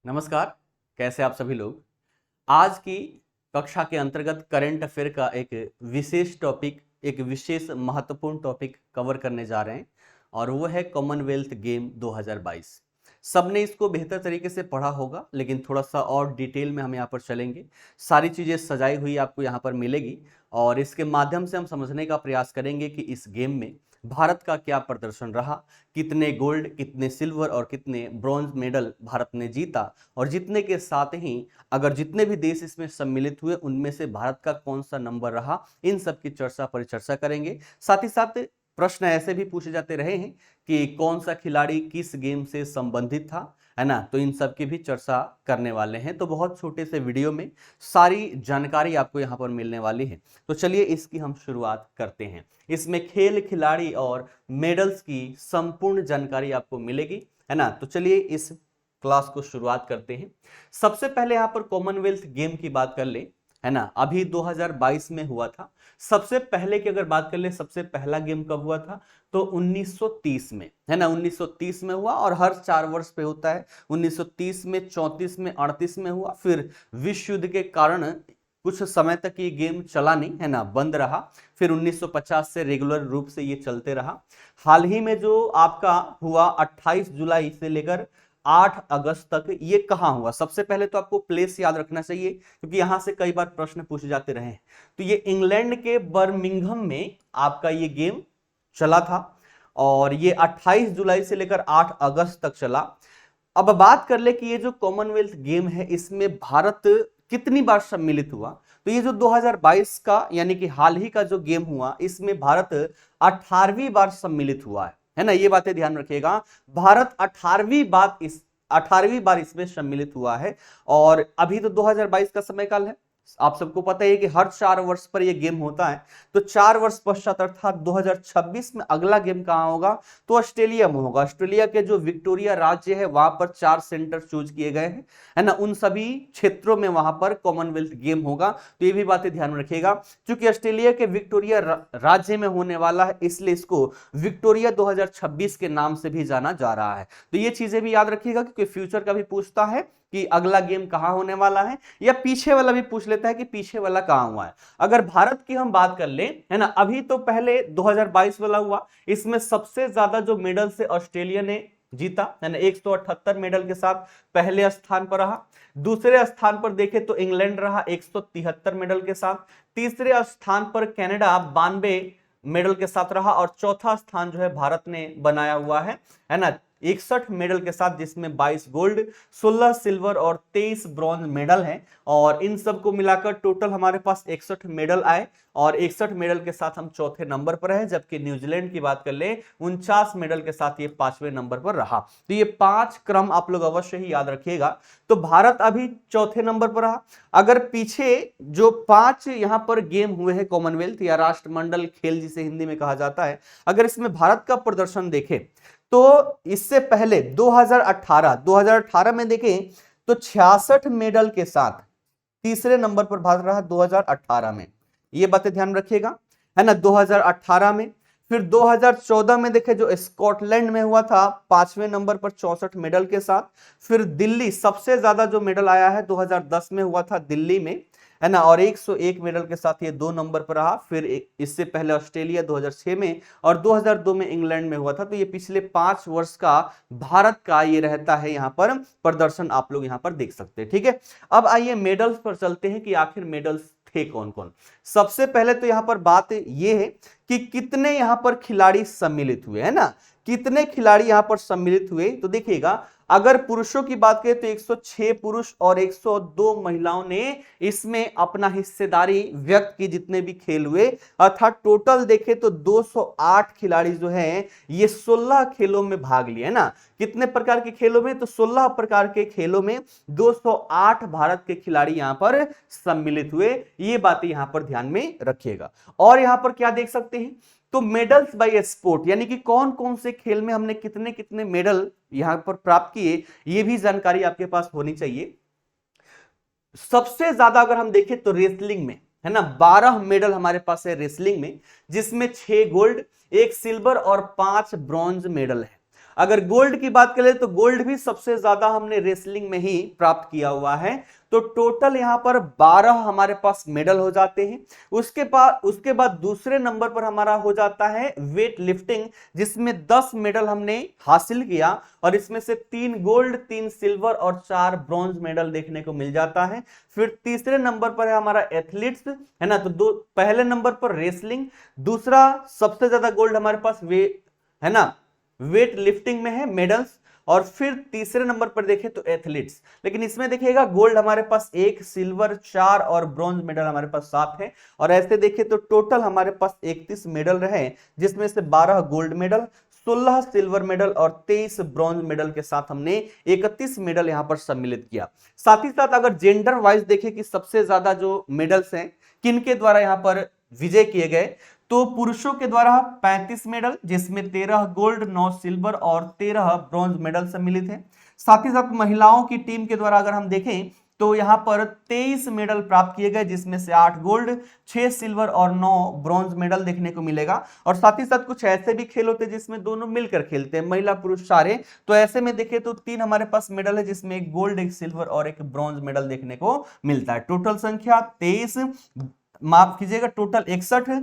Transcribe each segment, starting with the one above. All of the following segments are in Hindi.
नमस्कार। कैसे आप सभी लोग। आज की कक्षा के अंतर्गत करंट अफेयर का एक विशेष टॉपिक, एक विशेष महत्वपूर्ण टॉपिक कवर करने जा रहे हैं और वो है कॉमनवेल्थ गेम 2022। सबने इसको बेहतर तरीके से पढ़ा होगा, लेकिन थोड़ा सा और डिटेल में हम यहाँ पर चलेंगे। सारी चीज़ें सजाई हुई आपको यहाँ पर मिलेगी और इसके माध्यम से हम समझने का प्रयास करेंगे कि इस गेम में भारत का क्या प्रदर्शन रहा, कितने गोल्ड, कितने सिल्वर और कितने ब्रॉन्ज मेडल भारत ने जीता और जीतने के साथ ही अगर जितने भी देश इसमें सम्मिलित हुए उनमें से भारत का कौन सा नंबर रहा, इन सब की परिचर्चा करेंगे। साथ ही साथ प्रश्न ऐसे भी पूछे जाते रहे हैं कि कौन सा खिलाड़ी किस गेम से संबंधित था, है ना। तो इन सब की भी चर्चा करने वाले हैं। तो बहुत छोटे से वीडियो में सारी जानकारी आपको यहाँ पर मिलने वाली है। तो चलिए इसकी हम शुरुआत करते हैं। इसमें खेल, खिलाड़ी और मेडल्स की संपूर्ण जानकारी आपको मिलेगी, है ना। तो चलिए इस क्लास को शुरुआत करते हैं। सबसे पहले यहाँ पर कॉमनवेल्थ गेम की बात कर ले, है ना। अभी 2022 में हुआ था। सबसे पहले की अगर बात कर ले, सबसे पहला गेम कब हुआ था तो 1930 में, है ना। 1930 में हुआ और हर 4 वर्ष पे होता है। 1930 में, 34 में, 38 में हुआ। फिर विश्व युद्ध के कारण कुछ समय तक ये गेम चला नहीं, है ना, बंद रहा। फिर 1950 से रेगुलर रूप से ये चलते रहा। हाल ही में जो आपका हुआ 28 जुलाई से लेकर 8 अगस्त तक, ये कहां हुआ। सबसे पहले तो आपको प्लेस याद रखना चाहिए क्योंकि यहां से कई बार प्रश्न पूछे जाते रहे हैं। तो ये इंग्लैंड के बर्मिंघम में आपका ये गेम चला था और ये 28 जुलाई से लेकर 8 अगस्त तक चला। अब बात कर ले कि ये जो कॉमनवेल्थ गेम है इसमें भारत कितनी बार सम्मिलित हुआ। तो ये जो 2022 का यानी कि हाल ही का जो गेम हुआ, इसमें भारत 18वीं बार सम्मिलित हुआ है ना। ये बातें ध्यान रखिएगा। भारत 18वीं बार इसमें सम्मिलित हुआ है और अभी तो 2022 का समय काल है। आप सबको पता है कि हर 4 वर्ष पर यह गेम होता है। तो 4 वर्ष पश्चात अर्थात 2026 में अगला गेम कहां होगा तो ऑस्ट्रेलिया में होगा। ऑस्ट्रेलिया के जो विक्टोरिया राज्य है वहां पर 4 सेंटर चूज किए गए हैं, है ना। उन सभी क्षेत्रों में वहां पर कॉमनवेल्थ गेम होगा। तो ये भी बातें ध्यान रखिएगा। क्योंकि ऑस्ट्रेलिया के विक्टोरिया राज्य में होने वाला है, इसलिए इसको विक्टोरिया 2026 के नाम से भी जाना जा रहा है। तो ये चीजें भी याद रखिएगा क्योंकि फ्यूचर का भी पूछता है कि अगला गेम कहां होने वाला है, या पीछे वाला भी पूछ लेता है कि पीछे वाला कहां हुआ है। अगर भारत की हम बात कर ले, है ना, अभी तो पहले 2022 वाला हुआ। इसमें सबसे ज्यादा जो मेडल से ऑस्ट्रेलिया ने जीता, है ना, 178 मेडल के साथ पहले स्थान पर रहा। दूसरे स्थान पर देखे तो इंग्लैंड रहा 173 मेडल के साथ। तीसरे स्थान पर कनाडा 92 मेडल के साथ रहा और चौथा स्थान जो है भारत ने बनाया हुआ है ना, 61 मेडल के साथ, जिसमें 22 गोल्ड, 16 सिल्वर और 23 ब्रॉन्ज मेडल हैं। और इन सबको मिलाकर टोटल हमारे पास 61 मेडल आए और 61 मेडल के साथ हम चौथे नंबर पर हैं। जबकि न्यूजीलैंड की बात कर ले 49 मेडल के साथ ये 5वें नंबर पर रहा। तो ये 5 क्रम आप लोग अवश्य ही याद रखिएगा। तो भारत अभी चौथे नंबर पर रहा। अगर पीछे जो 5 यहां पर गेम हुए हैं कॉमनवेल्थ या राष्ट्रमंडल खेल जिसे हिंदी में कहा जाता है, अगर इसमें भारत का प्रदर्शन देखें तो इससे पहले 2018 में देखें तो 66 मेडल के साथ तीसरे नंबर पर भारत रहा 2018 में। ये बातें ध्यान रखिएगा, है ना, 2018 में। फिर 2014 में देखें जो स्कॉटलैंड में हुआ था 5वें नंबर पर 64 मेडल के साथ। फिर दिल्ली, सबसे ज्यादा जो मेडल आया है 2010 में हुआ था दिल्ली में, है ना, और 101 मेडल के साथ ये 2 नंबर पर रहा। फिर इससे पहले ऑस्ट्रेलिया 2006 में और 2002 में इंग्लैंड में हुआ था। तो ये पिछले 5 वर्ष का भारत का ये रहता है यहाँ पर प्रदर्शन, आप लोग यहाँ पर देख सकते हैं। ठीक है, अब आइए मेडल्स पर चलते हैं कि आखिर मेडल्स थे कौन कौन। सबसे पहले तो यहाँ पर बात ये है कि कितने यहाँ पर खिलाड़ी सम्मिलित हुए, है ना, कितने खिलाड़ी यहाँ पर सम्मिलित हुए। तो देखिएगा, अगर पुरुषों की बात करें तो 106 पुरुष और 102 महिलाओं ने इसमें अपना हिस्सेदारी व्यक्त की, जितने भी खेल हुए। अर्थात टोटल देखें तो 208 खिलाड़ी जो हैं ये 16 खेलों में भाग लिए, है ना। कितने प्रकार के खेलों में तो 16 प्रकार के खेलों में 208 भारत के खिलाड़ी यहां पर सम्मिलित हुए। ये बातें यहां पर ध्यान में रखिएगा। और यहां पर क्या देख सकते हैं तो मेडल्स बाय स्पोर्ट, यानी कि कौन कौन से खेल में हमने कितने कितने मेडल यहां पर प्राप्त किए, ये भी जानकारी आपके पास होनी चाहिए। सबसे ज्यादा अगर हम देखें तो रेसलिंग में, है ना, 12 मेडल हमारे पास है रेसलिंग में, जिसमें 6 गोल्ड, 1 सिल्वर और 5 ब्रॉन्ज मेडल है। अगर गोल्ड की बात करें तो गोल्ड भी सबसे ज्यादा हमने रेसलिंग में ही प्राप्त किया हुआ है। तो टोटल यहां पर 12 हमारे पास मेडल हो जाते हैं। उसके बाद दूसरे नंबर पर हमारा हो जाता है वेट लिफ्टिंग, जिसमें 10 मेडल हमने हासिल किया और इसमें से 3 गोल्ड, 3 सिल्वर और 4 ब्रॉन्ज मेडल देखने को मिल जाता है। फिर तीसरे नंबर पर है हमारा एथलीट्स, है ना। तो पहले नंबर पर रेसलिंग, दूसरा सबसे ज्यादा गोल्ड हमारे पास है ना वेट लिफ्टिंग में है मेडल्स, और फिर तीसरे नंबर पर देखें तो एथलीट्स। लेकिन इसमें देखिएगा गोल्ड हमारे पास 1, सिल्वर 4 और ब्रॉन्ज मेडल हमारे पास 7 है। और ऐसे देखें तो टोटल हमारे पास 31 मेडल रहे, जिसमें से 12 गोल्ड मेडल, 16 सिल्वर मेडल और 23 ब्रॉन्ज मेडल के साथ हमने 31 मेडल यहां पर सम्मिलित किया। साथ ही साथ अगर जेंडर वाइज देखें कि सबसे ज्यादा जो मेडल्स हैं किन के द्वारा यहां पर विजय किए गए, तो पुरुषों के द्वारा 35 मेडल, जिसमें 13 गोल्ड, 9 सिल्वर और 13 ब्रॉन्ज मेडल सम्मिलित हैं। साथ ही साथ महिलाओं की टीम के द्वारा अगर हम देखें तो यहां पर 23 मेडल प्राप्त किए गए, जिसमें से 8 गोल्ड, 6 सिल्वर और 9 ब्रॉन्ज मेडल देखने को मिलेगा। और साथ ही साथ कुछ ऐसे भी खेल होते हैं जिसमें दोनों मिलकर खेलते हैं, महिला पुरुष सारे। तो ऐसे में देखें तो 3 हमारे पास मेडल है, जिसमें 1 गोल्ड, 1 सिल्वर और 1 ब्रॉन्ज मेडल देखने को मिलता है। टोटल संख्या 23, माफ कीजिएगा टोटल 61,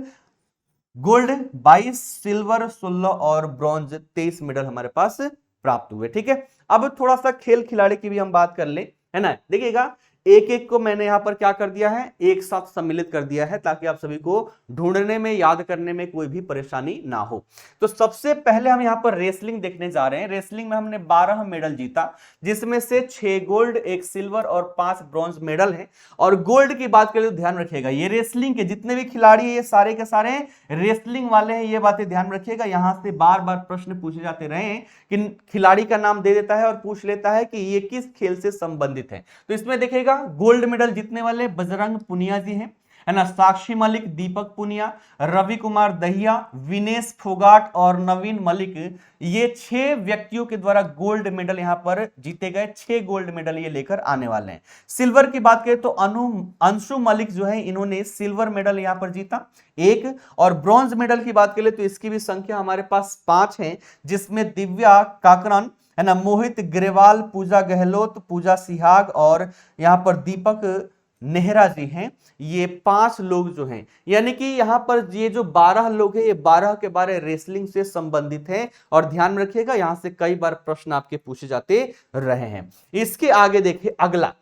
गोल्ड 22, सिल्वर 16 और ब्रॉन्ज 23 मेडल हमारे पास प्राप्त हुए। ठीक है, अब थोड़ा सा खेल खिलाड़ी की भी हम बात कर ले, है ना। देखिएगा एक एक को मैंने यहां पर क्या कर दिया है, एक साथ सम्मिलित कर दिया है, ताकि आप सभी को ढूंढने में, याद करने में कोई भी परेशानी ना हो। तो सबसे पहले हम यहां पर रेसलिंग देखने जा रहे हैं। रेसलिंग में हमने 12 मेडल जीता, जिसमें से 6 गोल्ड, 1 सिल्वर और 5 ब्रॉन्ज मेडल है। और गोल्ड की बात करें तो ध्यान रखिएगा, ये रेसलिंग के जितने भी खिलाड़ी है ये सारे के सारे रेसलिंग वाले हैं, ये बातें ध्यान रखिएगा। यहां से बार बार प्रश्न पूछे जाते रहे हैं कि खिलाड़ी का नाम दे देता है और पूछ लेता है कि ये किस खेल से संबंधित है। तो इसमें देखिएगा गोल्ड मेडल जीतने वाले बजरंग पुनिया जी हैं, है ना। साक्षी मलिक, दीपक पुनिया, रवि कुमार दहिया, विनेश फोगाट और नवीन मलिक, ये 6 व्यक्तियों के द्वारा गोल्ड मेडल यहां पर जीते गए। 6 गोल्ड मेडल ये लेकर आने वाले हैं। सिल्वर की बात करें तो अंशु मलिक जो है, इन्होंने सिल्वर मेडल यहां पर जीता 1। और ब्रॉन्ज मेडल की बात करें तो इसकी भी संख्या हमारे पास 5 है, जिसमें दिव्या काकरन, है ना, मोहित ग्रेवाल, पूजा गहलोत, पूजा सिहाग और यहां पर दीपक नेहरा जी हैं। ये 5 लोग जो हैं, यानी कि यहां पर ये जो 12 लोग हैं, ये 12 के 12 रेसलिंग से संबंधित हैं। और ध्यान रखिएगा यहां से कई बार प्रश्न आपके पूछे जाते रहे हैं। इसके आगे देखिए अगला,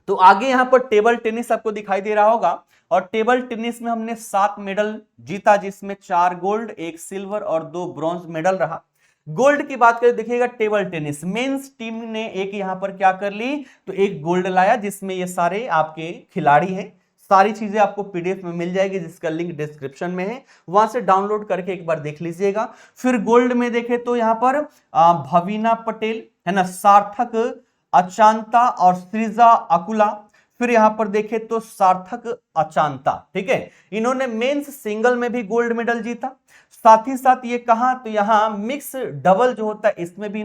तो आगे यहां पर टेबल टेनिस आपको दिखाई दे रहा होगा। और टेबल टेनिस में हमने 7 मेडल जीता, जिसमें 4 गोल्ड, 1 सिल्वर और 2 ब्रॉन्ज मेडल रहा। गोल्ड की बात करें, देखिएगा टेबल टेनिस मेंस टीम ने एक यहां पर क्या कर ली, तो एक गोल्ड लाया, जिसमें ये सारे आपके खिलाड़ी हैं। सारी चीजें आपको पीडीएफ में मिल जाएगी, जिसका लिंक डिस्क्रिप्शन में है, वहां से डाउनलोड करके एक बार देख लीजिएगा। फिर गोल्ड में देखें तो यहां पर भवीना पटेल, है ना, सार्थक अचांता और श्रीजा अकुला। फिर यहां पर देखें तो सार्थक अचांता, ठीक है, इन्होंने मेंस सिंगल में भी गोल्ड मेडल जीता। साथ ही साथ ये कहा, तो यहां मिक्स डबल जो होता है इसमें भी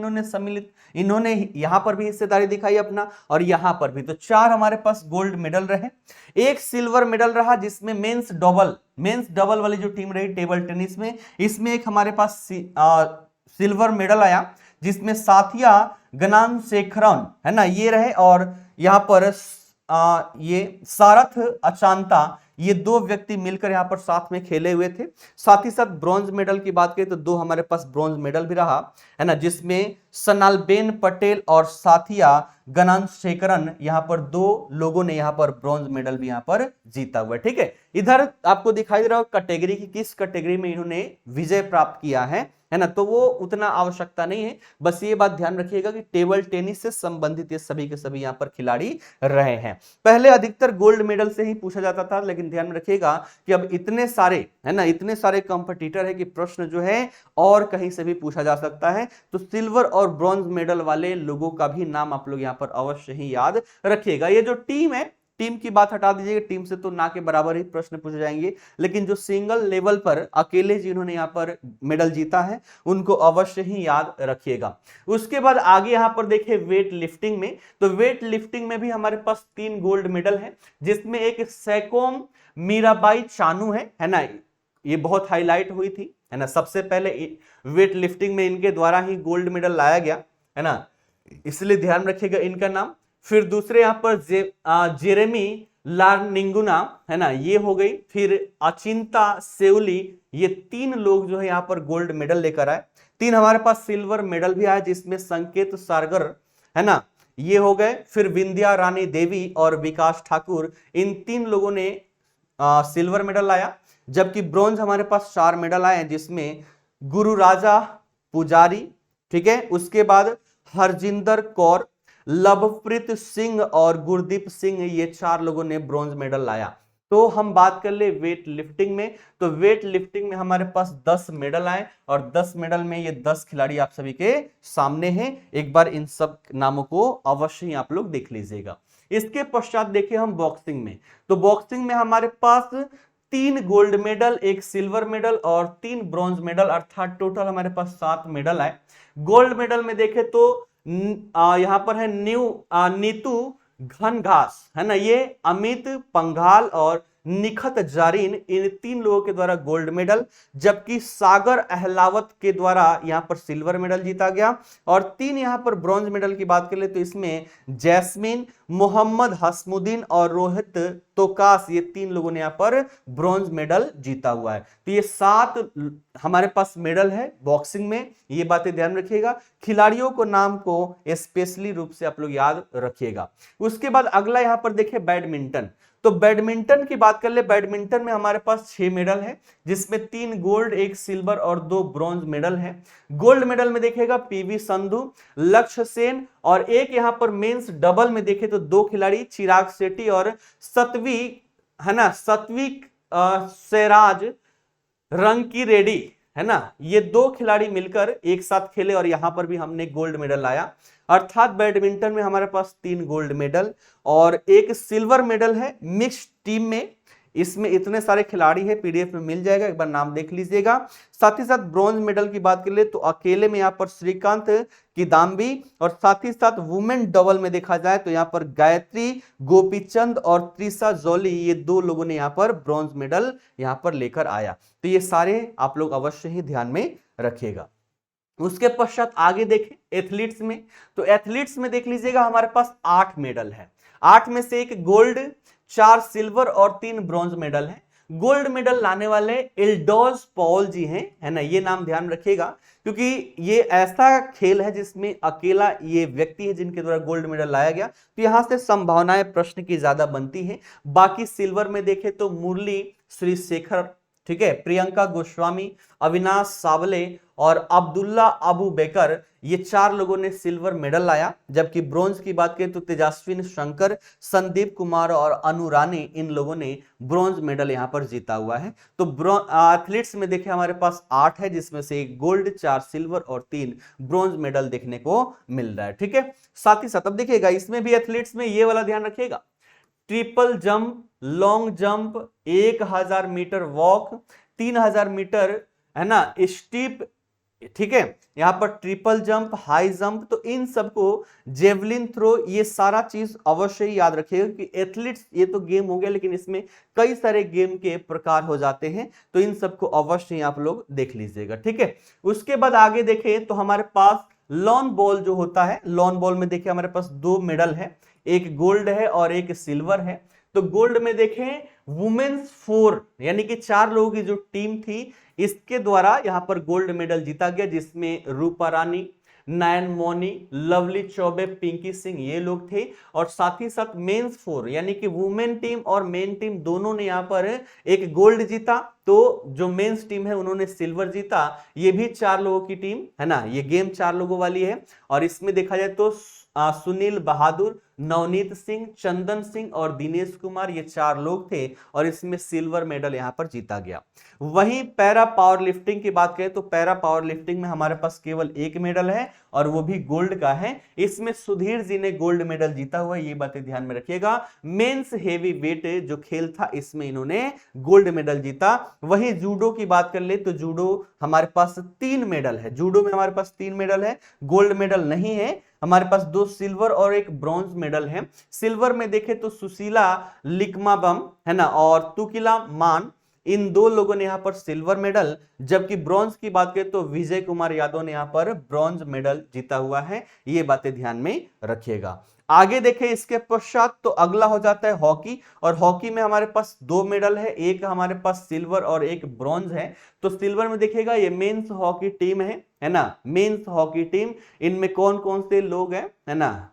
इन्होंने यहां पर भी हिस्सेदारी दिखाई अपना, और यहां पर भी। तो 4 हमारे पास गोल्ड मेडल रहे। 1 सिल्वर मेडल रहा, जिसमें मेंस डबल वाली जो टीम रही टेबल टेनिस में, इसमें एक हमारे पास सिल्वर मेडल आया, जिसमें साथिया गनानशेखरन, है ना, ये रहे। और यहां पर ये सारथ अचांता, ये 2 व्यक्ति मिलकर यहां पर साथ में खेले हुए थे। साथ ही साथ ब्रॉन्ज मेडल की बात करें तो 2 हमारे पास ब्रॉन्ज मेडल भी रहा, है ना, जिसमें सनालबेन पटेल और साथिया गनानशेखरन, यहां पर 2 लोगों ने यहां पर ब्रॉन्ज मेडल भी यहां पर जीता हुआ है। ठीक है, इधर आपको दिखाई दे रहा हो कैटेगरी की, किस कैटेगरी में इन्होंने विजय प्राप्त किया है ना। तो वो उतना आवश्यकता नहीं है, बस ये बात ध्यान रखिएगा कि टेबल टेनिस से संबंधित ये सभी के सभी यहां पर खिलाड़ी रहे हैं। पहले अधिकतर गोल्ड मेडल से ही पूछा जाता था, लेकिन ध्यान रखिएगा कि अब इतने सारे, है ना, इतने सारे कंपटीटर है कि प्रश्न जो है और कहीं से भी पूछा जा सकता है। तो सिल्वर और ब्रॉन्ज मेडल वाले लोगों का भी नाम आप लोग यहां पर अवश्य ही याद रखिएगा। ये जो टीम है, टीम की बात हटा दीजिएगा, टीम से तो ना के बराबर ही प्रश्न पूछे जाएंगे, लेकिन जो सिंगल लेवल पर अकेले जिन्होंने यहां पर मेडल जीता है, उनको अवश्य ही याद रखिएगा। उसके बाद आगे यहां पर देखिए वेट लिफ्टिंग में, तो वेट लिफ्टिंग में भी हमारे पास 3 गोल्ड मेडल है, जिसमें एक सैकोम मीराबाई चानू है ना, ये बहुत हाईलाइट हुई थी, है ना। सबसे पहले वेट लिफ्टिंग में इनके द्वारा ही गोल्ड मेडल लाया गया, है ना, इसलिए ध्यान रखिएगा इनका नाम। फिर दूसरे यहाँ पर जेरेमी लार्निंगुना, है ना, ये हो गई। फिर अचिंता सेउली, ये 3 लोग जो है यहाँ पर गोल्ड मेडल लेकर आए। 3 हमारे पास सिल्वर मेडल भी आया, जिसमें संकेत सारगर, है ना, ये हो गए। फिर विंध्या रानी देवी और विकास ठाकुर, इन 3 लोगों ने सिल्वर मेडल लाया। जबकि ब्रॉन्ज हमारे पास 4 मेडल आए हैं, जिसमें गुरु राजा पुजारी, ठीक है, उसके बाद हरजिंदर कौर, लवप्रीत सिंह और गुरदीप सिंह, ये 4 लोगों ने ब्रॉन्ज मेडल लाया। तो हम बात कर ले वेट लिफ्टिंग में, तो वेट लिफ्टिंग में हमारे पास 10 मेडल आए और 10 मेडल में ये 10 खिलाड़ी आप सभी के सामने हैं। एक बार इन सब नामों को अवश्य ही आप लोग देख लीजिएगा। इसके पश्चात देखिए हम बॉक्सिंग में, तो बॉक्सिंग में हमारे पास 3 गोल्ड मेडल, 1 सिल्वर मेडल और 3 ब्रॉन्ज मेडल, अर्थात टोटल हमारे पास 7 मेडल आए। गोल्ड मेडल में देखें तो यहां पर है नीतू घनघास, है ना, ये अमित पंघाल और निखत जारीन, इन 3 लोगों के द्वारा गोल्ड मेडल। जबकि सागर अहलावत के द्वारा यहां पर सिल्वर मेडल जीता गया। और 3 यहां पर ब्रॉन्ज मेडल की बात कर ले तो इसमें जैस्मिन, मोहम्मद हसमुद्दीन और रोहित तोकास, ये 3 लोगों ने यहां पर ब्रॉन्ज मेडल जीता हुआ है। तो ये 7 हमारे पास मेडल है बॉक्सिंग में, ये बातें ध्यान रखिएगा। खिलाड़ियों को नाम को स्पेशली रूप से आप लोग याद रखिएगा। उसके बाद अगला यहां पर देखिए बैडमिंटन, तो बैडमिंटन की बात कर ले, बैडमिंटन में हमारे पास 6 मेडल है, जिसमें 3 गोल्ड, 1 सिल्वर और 2 ब्रॉन्ज मेडल है। गोल्ड मेडल में देखेगा पीवी संधू, लक्ष्य सेन, और एक यहां पर मेंस डबल में देखे तो 2 खिलाड़ी चिराग शेट्टी और सत्वी, है ना, सत्विक सैराज रंकी रेड्डी, है ना, ये 2 खिलाड़ी मिलकर एक साथ खेले और यहां पर भी हमने गोल्ड मेडल लाया। अर्थात बैडमिंटन में हमारे पास 3 गोल्ड मेडल और 1 सिल्वर मेडल है मिक्स्ड टीम में। इसमें इतने सारे खिलाड़ी हैं, पीडीएफ में मिल जाएगा, एक बार नाम देख लीजिएगा। साथ ही साथ ब्रॉन्ज मेडल की बात कर ले तो अकेले में यहाँ पर श्रीकांत किदाम्बी, और साथ ही साथ वुमेन डबल में देखा जाए तो यहाँ पर गायत्री गोपीचंद और त्रिशा जौली, ये 2 लोगों ने यहाँ पर ब्रॉन्ज मेडल यहाँ पर लेकर आया। तो ये सारे आप लोग अवश्य ही ध्यान में रखिएगा। उसके पश्चात आगे देखें एथलीट्स में, तो एथलीट्स में देख लीजिएगा हमारे पास 8 मेडल है। 8 में से 1 गोल्ड, 4 सिल्वर और 3 ब्रॉन्ज मेडल है। गोल्ड मेडल लाने वाले इल्डोज पॉल जी हैं, है ना, ये नाम ध्यान रखिएगा, क्योंकि ये ऐसा खेल है जिसमें अकेला ये व्यक्ति है जिनके द्वारा गोल्ड मेडल लाया गया, तो यहां से संभावनाएं प्रश्न की ज्यादा बनती हैं। बाकी सिल्वर में देखें तो मुरली श्री शेखर, ठीक है, प्रियंका गोस्वामी, अविनाश सावले और अब्दुल्ला अबू बेकर, ये 4 लोगों ने सिल्वर मेडल लाया। जबकि ब्रॉन्ज की बात करें तो तेजस्विन शंकर, संदीप कुमार और अनु रानी, इन लोगों ने ब्रॉन्ज मेडल यहां पर जीता हुआ है। तो एथलीट्स में देखें हमारे पास 8 है, जिसमें से 1 गोल्ड, 4 सिल्वर और 3 ब्रॉन्ज मेडल देखने को मिल रहा है, ठीक है। साथ ही साथ अब देखिएगा इसमें भी एथलीट्स में ये वाला ध्यान रखिएगा, triple jump, long jump, 1000 metre walk, 3000 metre, है ना, स्टीप, ठीक है, यहां पर ट्रिपल जंप, हाई जंप, तो इन सबको, जेवलिन थ्रो, ये सारा चीज अवश्य ही याद रखिएगा कि एथलीट्स ये तो गेम हो गया, लेकिन इसमें कई सारे गेम के प्रकार हो जाते हैं, तो इन सबको अवश्य ही आप लोग देख लीजिएगा, ठीक है। उसके बाद आगे देखें तो हमारे पास लॉन बॉल जो होता है, लॉन बॉल में देखिए हमारे पास 2 मेडल है, 1 गोल्ड है और 1 सिल्वर है। तो गोल्ड में देखें वुमेन्स 4, यानी कि 4 लोगों की जो टीम थी, इसके द्वारा यहां पर गोल्ड मेडल जीता गया, जिसमें रूपा रानी, नयन मोनी, लवली चौबे, पिंकी सिंह, ये लोग थे। और साथ ही साथ मेंस 4, यानी कि वुमेन टीम और मेन टीम दोनों ने यहां पर 1 गोल्ड जीता, तो जो मेंस टीम है उन्होंने सिल्वर जीता। ये भी 4 लोगों की टीम है ना, ये गेम 4 लोगों वाली है। और इसमें देखा जाए तो सुनील बहादुर, नवनीत सिंह, चंदन सिंह और दिनेश कुमार, ये 4 लोग थे और इसमें सिल्वर मेडल यहां पर जीता गया। वहीं पैरा पावर लिफ्टिंग की बात करें तो पैरा पावर लिफ्टिंग में हमारे पास केवल 1 मेडल है और वो भी गोल्ड का है। इसमें सुधीर जी ने गोल्ड मेडल जीता हुआ है, ये बातें ध्यान में रखिएगा। मेंस हेवी वेट जो खेल था इसमें इन्होंने गोल्ड मेडल जीता। वहीं जूडो की बात कर ले तो जूडो हमारे पास 3 मेडल है, जूडो में हमारे पास 3 मेडल है, गोल्ड मेडल नहीं है। हमारे पास 2 सिल्वर और 1 ब्रॉन्ज मेडल है। सिल्वर में देखें तो सुशीला लिकमाबम, है ना, और तुकिला मान, इन दो लोगों ने यहाँ पर सिल्वर मेडल, जबकि ब्रॉन्ज की बात करें तो विजय कुमार यादव ने यहाँ पर ब्रॉन्ज मेडल जीता हुआ है। ये बातें ध्यान में रखिएगा। आगे देखें इसके पश्चात तो अगला हो जाता है हॉकी, और हॉकी में हमारे पास 2 मेडल है, एक हमारे पास सिल्वर और एक ब्रॉन्ज है। तो सिल्वर में देखिएगा ये मेंस हॉकी टीम है ना, मेंस हॉकी टीम, इनमें कौन कौन से लोग हैं, है ना,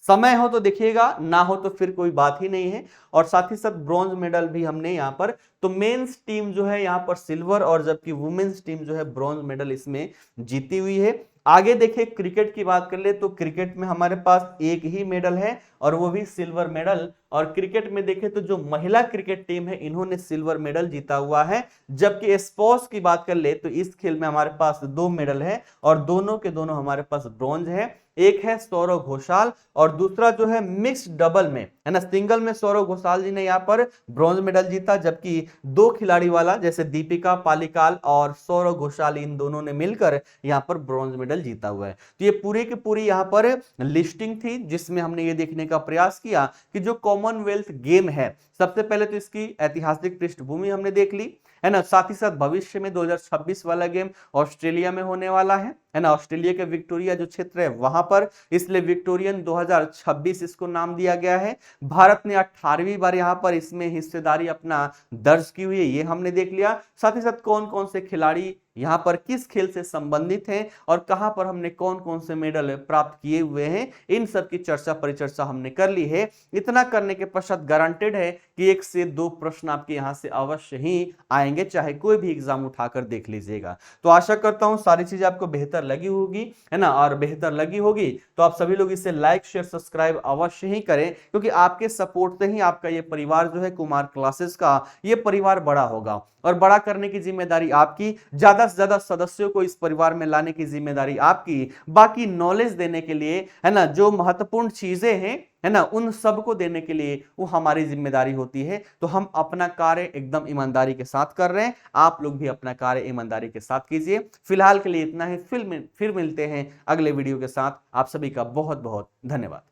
समय हो तो देखिएगा, ना हो तो फिर कोई बात ही नहीं है। और साथ ही साथ ब्रॉन्ज मेडल भी हमने यहाँ पर, तो मेंस टीम जो है यहाँ पर सिल्वर, और जबकि वुमेन्स टीम जो है ब्रॉन्ज मेडल इसमें जीती हुई है। आगे देखिए क्रिकेट की बात कर ले तो क्रिकेट में हमारे पास एक ही मेडल है और वो भी सिल्वर मेडल। और क्रिकेट में देखें तो जो महिला क्रिकेट टीम है इन्होंने सिल्वर मेडल जीता हुआ है। जबकि स्पोर्ट्स की बात कर ले तो इस खेल में हमारे पास 2 मेडल है और दोनों के दोनों हमारे पास ब्रॉन्ज है। एक है सौरव घोषाल और दूसरा जो है मिक्स्ड डबल में, है ना, सिंगल में सौरव घोषाल जी ने यहाँ पर ब्रॉन्ज मेडल जीता, जबकि 2 खिलाड़ी वाला जैसे दीपिका पालिकाल और सौरव घोषाल इन दोनों ने मिलकर यहाँ पर ब्रॉन्ज मेडल जीता हुआ है। तो ये पूरी की पूरी यहाँ पर लिस्टिंग थी जिसमें हमने ये देखने का प्रयास किया कि जो कॉमनवेल्थ गेम है, सबसे पहले तो इसकी ऐतिहासिक पृष्ठभूमि हमने देख ली, है ना, साथ ही साथ भविष्य में 2026 वाला गेम ऑस्ट्रेलिया में होने वाला है ना, ऑस्ट्रेलिया के विक्टोरिया जो क्षेत्र है वहां पर, इसलिए विक्टोरियन 2026 इसको नाम दिया गया है। भारत ने 18वीं बार यहाँ पर इसमें हिस्सेदारी अपना दर्ज की हुई है, ये हमने देख लिया। साथ ही साथ कौन कौन से खिलाड़ी यहाँ पर किस खेल से संबंधित हैं और कहां पर हमने कौन कौन से मेडल प्राप्त किए हुए हैं, इन सब की चर्चा परिचर्चा हमने कर ली है। इतना करने के पश्चात गारंटेड है कि 1 से 2 प्रश्न आपके यहां से अवश्य ही आएंगे, चाहे कोई भी एग्जाम उठाकर देख लीजिएगा। तो आशा करता हूं सारी चीजें आपको बेहतर लगी होगी, है ना, और बेहतर लगी होगी तो आप सभी लोग इसे लाइक शेयर सब्सक्राइब अवश्य ही करें, क्योंकि आपके सपोर्ट से ही आपका ये परिवार जो है कुमार क्लासेस का, ये परिवार बड़ा होगा और बड़ा करने की जिम्मेदारी आपकी, ज्यादा से ज्यादा सदस्यों को इस परिवार में लाने की जिम्मेदारी आपकी, बाकी नॉलेज देने के लिए, है ना, जो महत्वपूर्ण चीजें हैं, है ना, उन सब को देने के लिए वो हमारी जिम्मेदारी होती है। तो हम अपना कार्य एकदम ईमानदारी के साथ कर रहे हैं, आप लोग भी अपना कार्य ईमानदारी के साथ कीजिए। फिलहाल के लिए इतना ही, फिर मिलते हैं अगले वीडियो के साथ। आप सभी का बहुत बहुत धन्यवाद।